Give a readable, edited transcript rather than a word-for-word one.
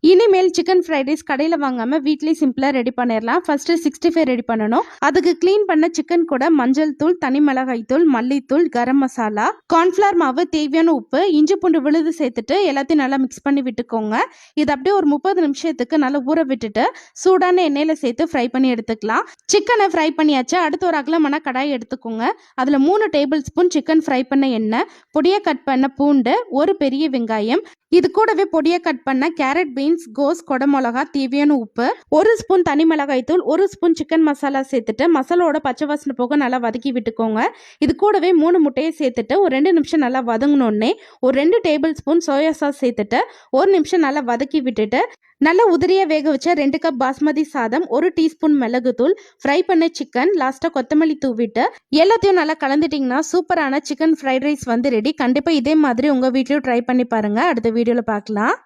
இனிமேல் chicken fried rice கடையில் வாங்காமல் வீட்லேயே சிம்பிளாக ரெடி பண்ணிடலாம். ஃபர்ஸ்ட் 65 ரெடி பண்ணணும். அதுக்கு க்ளீன் பண்ண சிக்கன் கூட மஞ்சள் தூள், தனி மிளகாய் தூள், மல்லித்தூள், கரம் மசாலா, கார்ன்ஃப்ளவர் மாவு, தேவையான உப்பு, இஞ்சி பூண்டு விழுது சேர்த்துட்டு எல்லாத்தையும் நல்லா மிக்ஸ் பண்ணி விட்டுக்கோங்க. இது அப்படியே ஒரு 30 நிமிஷத்துக்கு நல்லா ஊற விட்டுட்டு சூடான எண்ணெயில் சேர்த்து ஃப்ரை பண்ணி எடுத்துக்கலாம். சிக்கனை ஃப்ரை பண்ணியாச்சு. அடுத்து ஒரு அகலமான கடாய் எடுத்துக்கோங்க. அதில் 3 டேபிள் ஸ்பூன் சிக்கன் ஃப்ரை பண்ண எண்ணெய், பொடியை கட் பண்ண பூண்டு, ஒரு பெரிய வெங்காயம், இது கூடவே பொடியை கட் பண்ண கேரட், பீன்ஸ், கோஸ், கொடமிளகா, தேவையான உப்பு, 1 ஸ்பூன் தனி மிளகாய் தூள், 1 ஸ்பூன் சிக்கன் மசாலா சேர்த்துட்டு மசாலாவோட பச்சை வாசனை போக நல்லா வதக்கி விட்டுக்கோங்க. இது கூடவே 3 முட்டையை சேர்த்துட்டு ஒரு 2 நிமிஷம் நல்லா வதங்கினோடனே ஒரு 2 டேபிள் ஸ்பூன் சோயா சாஸ் சேர்த்துட்டு 1 நிமிஷம் நல்லா வதக்கி விட்டுட்டு நல்லா உதிரியா வேக வச்ச 2 கப் பாஸ்மதி சாதம், 1 டீஸ்பூன் மிளகுத்தூள், ஃப்ரை பண்ண சிக்கன், லாஸ்ட்டாக கொத்தமல்லி தூவிட்டு எல்லாத்தையும் நல்லா கலந்துட்டிங்கன்னா சூப்பரான சிக்கன் ஃப்ரைட் ரைஸ் வந்து ரெடி. கண்டிப்பாக இதே மாதிரி உங்கள் வீட்லையும் ட்ரை பண்ணி பாருங்கள். அடுத்த வீடியோவில் பார்க்கலாம்.